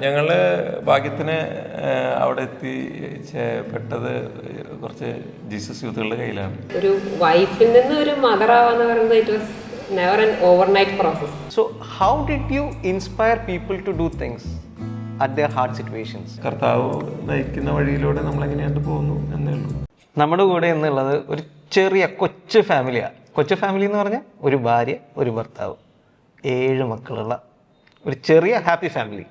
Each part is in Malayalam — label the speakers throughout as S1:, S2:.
S1: ഞങ്ങൾ ഭാഗ്യത്തിന് അവിടെ എത്തി പെട്ടത് കുറച്ച് ജീസസ് യൂത്തുകളുടെ കയ്യിലാണ്.
S2: ഒരു വൈഫിൽ നിന്ന് ഒരു മദർ ആവാന്ന് പറയുന്നത് it was never an overnight process.
S3: So how did you inspire people to do things at their hard situations?
S1: കർത്താവ് നയിക്കുന്ന വഴിയിലൂടെ നമ്മൾ എങ്ങനെയാണ്ട് പോകുന്നു എന്നേ ഉള്ളൂ.
S3: നമ്മുടെ കൂടെ എന്നുള്ളത് ഒരു ചെറിയ കൊച്ചു ഫാമിലിയാണ്. കൊച്ചു ഫാമിലി എന്ന് പറഞ്ഞാൽ ഒരു ഭാര്യ, ഒരു ഭർത്താവ്, 7 മക്കളുള്ള ഒരു ചെറിയ happy family.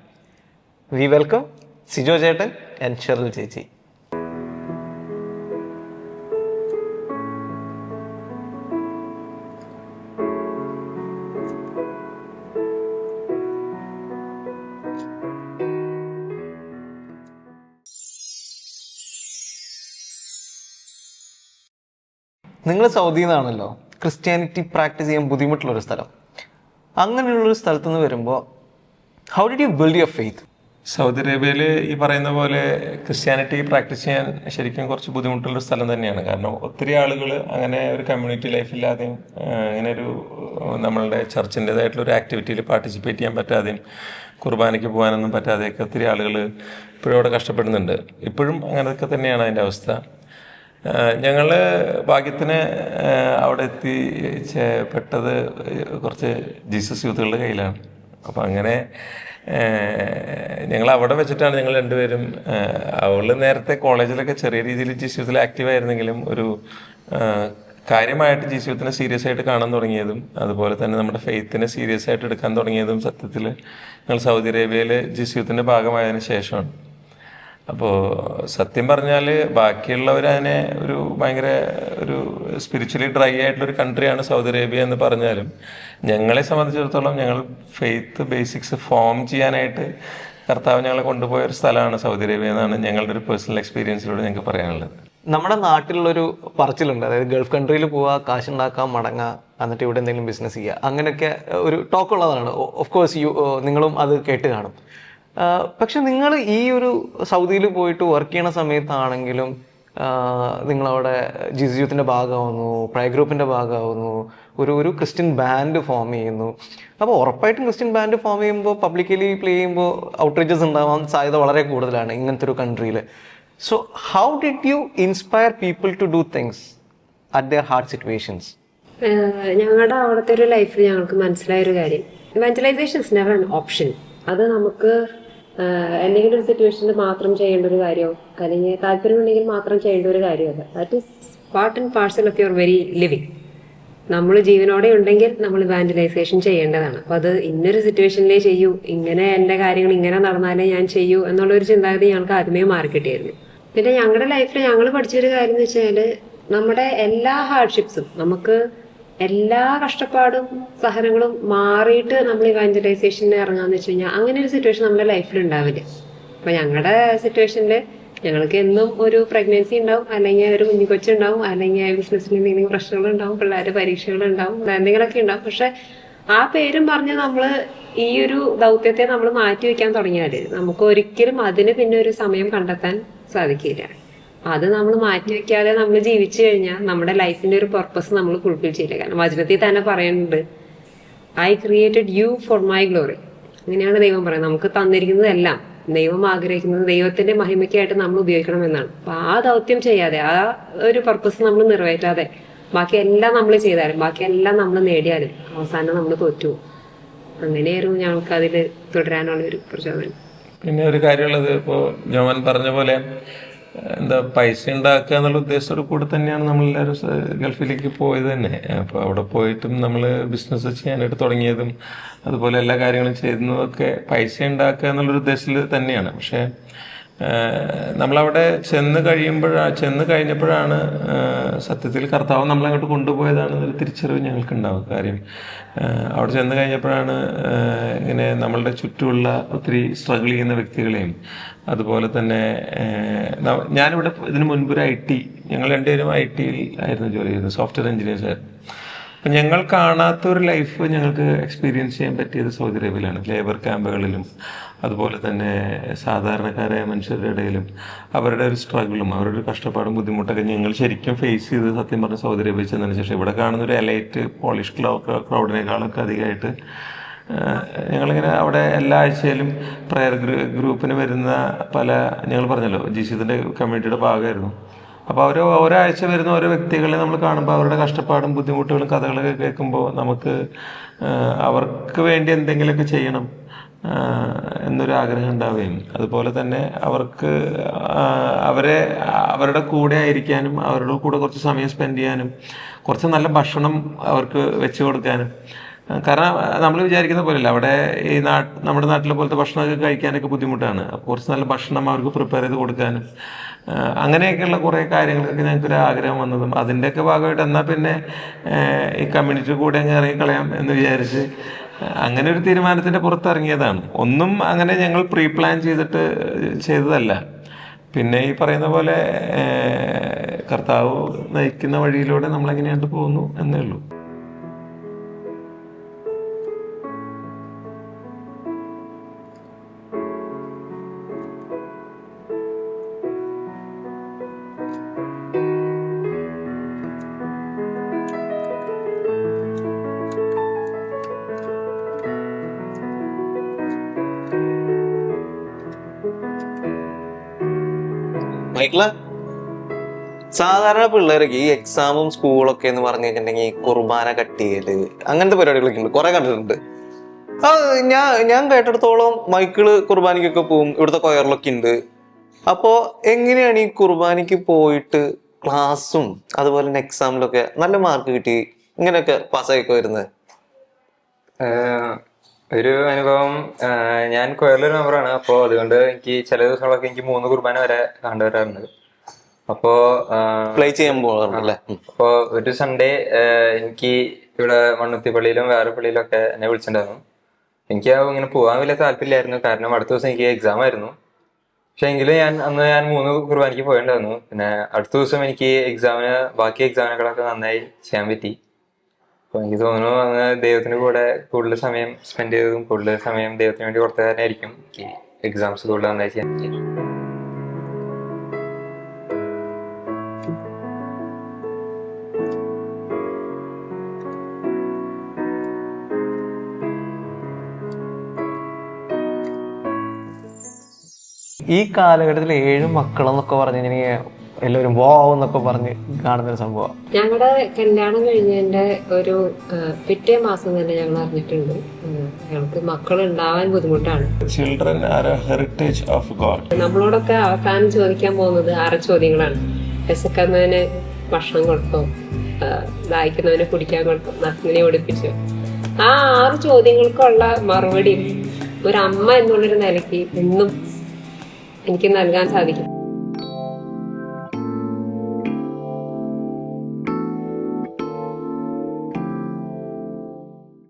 S3: V welcome Sijo ചേട്ടൻ ആൻഡ് ഷെറിൽ ചേച്ചി. നിങ്ങൾ സൗദിയിൽ നിന്നാണല്ലോ. ക്രിസ്ത്യാനിറ്റി പ്രാക്ടീസ് ചെയ്യാൻ ബുദ്ധിമുട്ടുള്ളൊരു സ്ഥലം. അങ്ങനെയുള്ളൊരു സ്ഥലത്ത് നിന്ന് വരുമ്പോൾ how did you build your faith?
S1: Saudi അറേബ്യയിൽ ഈ പറയുന്ന പോലെ ക്രിസ്ത്യാനിറ്റി പ്രാക്ടീസ് ചെയ്യാൻ ശരിക്കും കുറച്ച് ബുദ്ധിമുട്ടുള്ളൊരു സ്ഥലം തന്നെയാണ്. കാരണം ഒത്തിരി ആളുകൾ അങ്ങനെ ഒരു കമ്മ്യൂണിറ്റി ലൈഫില്ലാതെയും അങ്ങനെ ഒരു നമ്മളുടെ ചർച്ചിൻ്റെതായിട്ടുള്ള ഒരു ആക്ടിവിറ്റിയിൽ പാർട്ടിസിപ്പേറ്റ് ചെയ്യാൻ പറ്റാതെയും കുർബാനയ്ക്ക് പോകാനൊന്നും പറ്റാതെയൊക്കെ ഒത്തിരി ആളുകൾ ഇപ്പോഴും അവിടെ കഷ്ടപ്പെടുന്നുണ്ട്. ഇപ്പോഴും അങ്ങനെയൊക്കെ തന്നെയാണ് അതിൻ്റെ അവസ്ഥ. ഞങ്ങൾ ഭാഗ്യത്തിന് അവിടെ എത്തി പെട്ടത് കുറച്ച് ജീസസ് യൂത്തുകളുടെ കയ്യിലാണ്. അപ്പം അങ്ങനെ ഞങ്ങൾ അവിടെ വെച്ചിട്ടാണ് ഞങ്ങൾ രണ്ടുപേരും, അവള് നേരത്തെ കോളേജിലൊക്കെ ചെറിയ രീതിയിൽ ജീസസ് യൂത്തിൽ ആക്റ്റീവായിരുന്നെങ്കിലും ഒരു കാര്യമായിട്ട് ജീസസ് യൂത്തിനെ സീരിയസ് ആയിട്ട് കാണാൻ തുടങ്ങിയതും അതുപോലെ തന്നെ നമ്മുടെ ഫെയ്ത്തിനെ സീരിയസ് ആയിട്ട് എടുക്കാൻ തുടങ്ങിയതും സത്യത്തിൽ ഞങ്ങൾ സൗദി അറേബ്യയിൽ ജീസസ് യൂത്തിൻ്റെ ഭാഗമായതിനു ശേഷമാണ്. അപ്പോൾ സത്യം പറഞ്ഞാൽ ബാക്കിയുള്ളവർ അതിനെ ഒരു ഭയങ്കര ഒരു സ്പിരിച്വലി ഡ്രൈ ആയിട്ടുള്ളൊരു കൺട്രിയാണ് സൗദി അറേബ്യ എന്ന് പറഞ്ഞാലും ഞങ്ങളെ സംബന്ധിച്ചിടത്തോളം ഞങ്ങൾ ഫെയ്ത്ത് ബേസിക്സ് ഫോം ചെയ്യാനായിട്ട് കർത്താവ് ഞങ്ങളെ കൊണ്ടുപോയ ഒരു സ്ഥലമാണ് സൗദി അറേബ്യ എന്നാണ് ഞങ്ങളുടെ ഒരു പേഴ്സണൽ എക്സ്പീരിയൻസിലൂടെ ഞങ്ങൾക്ക് പറയാനുള്ളത്.
S3: നമ്മുടെ നാട്ടിലുള്ളൊരു പറച്ചിലുണ്ട്, അതായത് ഗൾഫ് കൺട്രിയിൽ പോവുക, കാശുണ്ടാക്കാം, മടങ്ങുക, എന്നിട്ട് ഇവിടെ എന്തെങ്കിലും ബിസിനസ് ചെയ്യുക, അങ്ങനെയൊക്കെ ഒരു ടോക്കുള്ളതാണ്. ഓഫ് കോഴ്സ് നിങ്ങളും അത് കേട്ട് കാണും. പക്ഷെ നിങ്ങൾ ഈ ഒരു സൗദിയിൽ പോയിട്ട് വർക്ക് ചെയ്യണ സമയത്താണെങ്കിലും നിങ്ങളവിടെ ജീസസ് യൂത്തിൻ്റെ ഭാഗമാവുന്നു, പ്രയർ ഗ്രൂപ്പിൻ്റെ ഭാഗമാവുന്നു, ഒരു ക്രിസ്ത്യൻ ബാൻഡ് ഫോം ചെയ്യുന്നു. അപ്പോൾ ഉറപ്പായിട്ടും ക്രിസ്ത്യൻ ബാൻഡ് ഫോം ചെയ്യുമ്പോൾ പബ്ലിക്കലി പ്ലേ ചെയ്യുമ്പോൾ ഔട്ട്റേജസ് ഉണ്ടാവാൻ സാധ്യത വളരെ കൂടുതലാണ് ഇങ്ങനത്തെ ഒരു കൺട്രിയിൽ. So how did you inspire people to do things at their hard situations?
S2: ഞങ്ങളുടെ അവിടുത്തെ ഒരു ലൈഫിൽ ഞങ്ങൾക്ക് മനസ്സിലായൊരു കാര്യം, evangelization is never an option. അത് നമുക്ക് എന്തെങ്കിലും ഒരു സിറ്റുവേഷനിൽ മാത്രം ചെയ്യേണ്ട ഒരു കാര്യമോ അല്ലെങ്കിൽ താല്പര്യമുണ്ടെങ്കിൽ മാത്രം ചെയ്യേണ്ട ഒരു കാര്യമല്ല. That is part and parcel of your very living. നമ്മൾ ജീവനോടെ ഉണ്ടെങ്കിൽ നമ്മൾ ഇവാഞ്ചലൈസേഷൻ ചെയ്യേണ്ടതാണ്. അപ്പം അത് ഇന്നൊരു സിറ്റുവേഷനിലേ ചെയ്യൂ, ഇങ്ങനെ എൻ്റെ കാര്യങ്ങൾ ഇങ്ങനെ നടന്നാലേ ഞാൻ ചെയ്യൂ എന്നുള്ളൊരു ചിന്താഗതി ഞങ്ങൾക്ക് ആദ്യമേ മാറിക്കിട്ടിയായിരുന്നു. പിന്നെ ഞങ്ങളുടെ ലൈഫിൽ ഞങ്ങൾ പഠിച്ചൊരു കാര്യം എന്ന് വെച്ചാൽ നമ്മുടെ എല്ലാ ഹാർഡ്ഷിപ്സും, നമുക്ക് എല്ലാ കഷ്ടപ്പാടും സഹനങ്ങളും മാറിയിട്ട് നമ്മൾ ഇവാഞ്ചലൈസേഷന് ഇറങ്ങാന്ന് വെച്ച് കഴിഞ്ഞാൽ അങ്ങനെ ഒരു സിറ്റുവേഷൻ നമ്മുടെ ലൈഫിൽ ഉണ്ടാവില്ല. അപ്പൊ ഞങ്ങളുടെ സിറ്റുവേഷനിൽ ഞങ്ങൾക്ക് എന്നും ഒരു പ്രഗ്നൻസി ഉണ്ടാവും, അല്ലെങ്കിൽ ഒരു കുഞ്ഞുകൊച്ചുണ്ടാവും, അല്ലെങ്കിൽ ബിസിനസ്സിൽ എന്തെങ്കിലും പ്രശ്നങ്ങളുണ്ടാവും, പിള്ളേരുടെ പരീക്ഷകളുണ്ടാവും, എന്തെങ്കിലുമൊക്കെ ഉണ്ടാവും. പക്ഷെ ആ പേരും പറഞ്ഞ് നമ്മൾ ഈ ഒരു ദൗത്യത്തെ നമ്മൾ മാറ്റി വെക്കാൻ തുടങ്ങിയാൽ നമുക്ക് ഒരിക്കലും അതിന് പിന്നെ ഒരു സമയം കണ്ടെത്താൻ സാധിക്കില്ല. അത് നമ്മൾ മാറ്റി വെക്കാതെ നമ്മൾ ജീവിച്ചു കഴിഞ്ഞാൽ നമ്മുടെ ലൈഫിന്റെ ഒരു പർപ്പസ് നമ്മൾ ഫുൾഫിൽ ചെയ്യില്ല. കാരണം വചനത്തിൽ തന്നെ പറയുന്നുണ്ട്, I created you for my glory. അങ്ങനെയാണ് ദൈവം പറയുന്നത്. നമുക്ക് തന്നിരിക്കുന്നതെല്ലാം ദൈവം ആഗ്രഹിക്കുന്നത് ദൈവത്തിന്റെ മഹിമയ്ക്കായിട്ട് നമ്മൾ ഉപയോഗിക്കണം എന്നാണ്. അപ്പൊ ആ ദൗത്യം ചെയ്യാതെ, ആ ഒരു പർപ്പസ് നമ്മൾ നിറവേറ്റാതെ ബാക്കിയെല്ലാം നമ്മൾ ചെയ്താലും ബാക്കിയെല്ലാം നമ്മൾ നേടിയാലും അവസാനം നമ്മൾ തോറ്റു. അങ്ങനെയായിരുന്നു ഞങ്ങൾക്ക് അതിൽ തുടരാനുള്ള ഒരു പ്രചോദനം.
S1: പിന്നെ ഒരു കാര്യമുള്ളത്, ഇപ്പോൾ ജോമൻ പറഞ്ഞ പോലെ പൈസ ഉണ്ടാക്കുക എന്നുള്ള ഉദ്ദേശത്തോടു കൂടി തന്നെയാണ് നമ്മളെല്ലാവരും ഗൾഫിലേക്ക് പോയത് തന്നെ. അപ്പോൾ അവിടെ പോയിട്ടും നമ്മൾ ബിസിനസ് ചെയ്യാനായിട്ട് തുടങ്ങിയതും അതുപോലെ എല്ലാ കാര്യങ്ങളും ചെയ്യുന്നതൊക്കെ പൈസ ഉണ്ടാക്കുക എന്നുള്ളൊരു ഉദ്ദേശത്തിൽ തന്നെയാണ്. പക്ഷേ നമ്മളവിടെ ചെന്ന് കഴിഞ്ഞപ്പോഴാണ് സത്യത്തിൽ കർത്താവ് നമ്മളങ്ങോട്ട് കൊണ്ടുപോയതാണെന്നൊരു തിരിച്ചറിവ് ഞങ്ങൾക്കുണ്ടാവും. കാര്യം അവിടെ ചെന്ന് കഴിഞ്ഞപ്പോഴാണ് ഇങ്ങനെ നമ്മളുടെ ചുറ്റുമുള്ള ഒത്തിരി സ്ട്രഗിൾ ചെയ്യുന്ന വ്യക്തികളെയും അതുപോലെ തന്നെ ഞാനിവിടെ ഇതിനു മുൻപൊരു ഞങ്ങൾ രണ്ടുപേരും IT ആയിരുന്നു ജോലി ചെയ്തത്, സോഫ്റ്റ്വെയർ എഞ്ചിനീയേഴ്സ് ആയിരുന്നു. അപ്പം ഞങ്ങൾ കാണാത്ത ഒരു ലൈഫ് ഞങ്ങൾക്ക് എക്സ്പീരിയൻസ് ചെയ്യാൻ പറ്റിയത് സൗദി അറേബ്യയിലാണ്. ലേബർ ക്യാമ്പുകളിലും അതുപോലെ തന്നെ സാധാരണക്കാരായ മനുഷ്യരുടെ ഇടയിലും അവരുടെ ഒരു സ്ട്രഗിളും അവരുടെ ഒരു കഷ്ടപ്പാടും ബുദ്ധിമുട്ടൊക്കെ ഞങ്ങൾ ശരിക്കും ഫേസ് ചെയ്ത് സത്യം പറഞ്ഞ സൗദി അറേബ്യ ചെന്നതിന് ശേഷം ഇവിടെ കാണുന്ന ഒരു എലൈറ്റ് പോളിഷ് ക്രൗഡിനേക്കാളൊക്കെ അധികമായിട്ട് ഞങ്ങളിങ്ങനെ അവിടെ എല്ലാ ആഴ്ചയിലും പ്രയർ ഗ്രൂപ്പിന് വരുന്ന ഞങ്ങൾ പറഞ്ഞല്ലോ ജിസിദിൻ്റെ കമ്മ്യൂണിറ്റിയുടെ ഭാഗമായിരുന്നു. അപ്പോൾ അവർ ഒരാഴ്ച വരുന്ന ഓരോ വ്യക്തികളെ നമ്മൾ കാണുമ്പോൾ അവരുടെ കഷ്ടപ്പാടും ബുദ്ധിമുട്ടുകളും കഥകളൊക്കെ കേൾക്കുമ്പോൾ നമുക്ക് അവർക്ക് വേണ്ടി എന്തെങ്കിലുമൊക്കെ ചെയ്യണം എന്നൊരു ആഗ്രഹം ഉണ്ടാവുകയും അതുപോലെ തന്നെ അവർക്ക് അവരുടെ കൂടെ ആയിരിക്കാനും അവരുടെ കൂടെ കുറച്ച് സമയം സ്പെൻഡ് ചെയ്യാനും കുറച്ച് നല്ല ഭക്ഷണം അവർക്ക് വെച്ച് കൊടുക്കാനും. കാരണം നമ്മൾ വിചാരിക്കുന്ന പോലെയല്ല, അവിടെ നമ്മുടെ നാട്ടിലെ പോലത്തെ ഭക്ഷണമൊക്കെ കഴിക്കാനൊക്കെ ബുദ്ധിമുട്ടാണ്. അപ്പോൾ കുറച്ച് നല്ല ഭക്ഷണം അവർക്ക് പ്രിപ്പയർ ചെയ്ത് കൊടുക്കാനും അങ്ങനെയൊക്കെയുള്ള കുറേ കാര്യങ്ങളൊക്കെ ഞങ്ങൾക്കൊരു ആഗ്രഹം വന്നതും അതിൻ്റെയൊക്കെ ഭാഗമായിട്ട് എന്നാൽ പിന്നെ ഈ കമ്മ്യൂണിറ്റി കൂടെ അങ്ങ് ഇറങ്ങിക്കളയാം എന്ന് വിചാരിച്ച് അങ്ങനെ ഒരു തീരുമാനത്തിൻ്റെ പുറത്തിറങ്ങിയതാണ്. ഒന്നും അങ്ങനെ ഞങ്ങൾ പ്രീ പ്ലാൻ ചെയ്തതല്ല. പിന്നെ ഈ പറയുന്ന പോലെ കർത്താവ് നയിക്കുന്ന വഴിയിലൂടെ നമ്മളെങ്ങനെയാണ്ട് പോകുന്നു എന്നേ ഉള്ളൂ.
S3: മൈക്കിള, സാധാരണ പിള്ളേർക്ക് ഈ എക്സാമും സ്കൂളൊക്കെ എന്ന് പറഞ്ഞു കഴിഞ്ഞിട്ടുണ്ടെങ്കിൽ കുർബാന കട്ട് ചെയ്യല് അങ്ങനത്തെ പരിപാടികളൊക്കെ ഉണ്ട്, കുറെ കണ്ടിട്ടുണ്ട്. ഞാൻ കേട്ടിടത്തോളം മൈക്കിള് കുർബാനയ്ക്കൊക്കെ പോവും, ഇവിടുത്തെ കൊയറിലൊക്കെ ഉണ്ട്. അപ്പോ എങ്ങനെയാണ് ഈ കുർബാനയ്ക്ക് പോയിട്ട് ക്ലാസ്സും അതുപോലെ തന്നെ എക്സാമിലൊക്കെ നല്ല മാർക്ക് കിട്ടി ഇങ്ങനെയൊക്കെ പാസ്സായിക്കോ വരുന്നത്?
S4: ഒരു അനുഭവം, ഞാൻ കൊയറിലൊരു മെമ്പറാണ്. അപ്പോൾ അതുകൊണ്ട് എനിക്ക് ചില ദിവസങ്ങളൊക്കെ എനിക്ക് 3 കുർബാന വരെ കണ്ടുവരാറുണ്ട്. അപ്പോ
S3: പ്ലേ ചെയ്യാൻ പോകാറുണ്ടല്ലേ?
S4: അപ്പോ ഒരു സൺഡേ എനിക്ക് ഇവിടെ മണ്ണുത്തി പള്ളിയിലും വേറെ പള്ളിയിലൊക്കെ എന്നെ വിളിച്ചിട്ടുണ്ടായിരുന്നു. എനിക്ക് ഇങ്ങനെ പോകാൻ വലിയ താല്പര്യമില്ലായിരുന്നു, കാരണം അടുത്ത ദിവസം എനിക്ക് എക്സാം ആയിരുന്നു. പക്ഷെ എങ്കിലും അന്ന് ഞാൻ 3 കുർബാനയ്ക്ക് പോയിട്ടുണ്ടായിരുന്നു. പിന്നെ അടുത്ത ദിവസം എനിക്ക് ബാക്കി എക്സാമിനേക്കാളൊക്കെ നന്നായി ചെയ്യാൻ പറ്റി. അപ്പൊ എനിക്ക് തോന്നുന്നു അന്ന് ദൈവത്തിന് കൂടെ കൂടുതൽ സമയം സ്പെൻഡ് ചെയ്തതും കൂടുതൽ സമയം ദൈവത്തിന് വേണ്ടി കൊടുത്ത കാരണമായിരിക്കും എനിക്ക് എക്സാംസ് കൂടുതൽ നന്നായി ചെയ്യാൻ പറ്റി.
S3: ഈ കാലഘട്ടത്തിൽ 7 മക്കളെന്നൊക്കെ പറഞ്ഞു കഴിഞ്ഞാൽ എല്ലാവരും വാവ് എന്നൊക്കെ പറഞ്ഞ് കാണുന്നൊരു സംഭവം.
S2: ഞങ്ങളുടെ കല്യാണം കഴിഞ്ഞതിന്റെ ഒരു പിറ്റേ മാസം തന്നെ ഞങ്ങൾ അറിഞ്ഞിട്ടുണ്ട് ഞങ്ങൾക്ക് മക്കൾ ഉണ്ടാവാൻ ബുദ്ധിമുട്ടാണ്.
S1: Children are a heritage of God.
S2: നമ്മളോടൊക്കെ അവസാനം ചോദിക്കാൻ പോകുന്നത് 6 ചോദ്യങ്ങളാണ്. വിശക്കുന്നതിന് ഭക്ഷണം കൊടുത്തോ, ദാഹിക്കുന്നവന് കുടിക്കാൻ കൊടുത്തോ, നഗ്നനെ ഒടിപ്പിച്ചോ. ആ 6 ചോദ്യങ്ങൾക്കുള്ള മറുപടി ഒരു അമ്മ എന്നുള്ളൊരു നിലയ്ക്ക് ഇന്നും എനിക്ക് നൽകാൻ സാധിക്കും.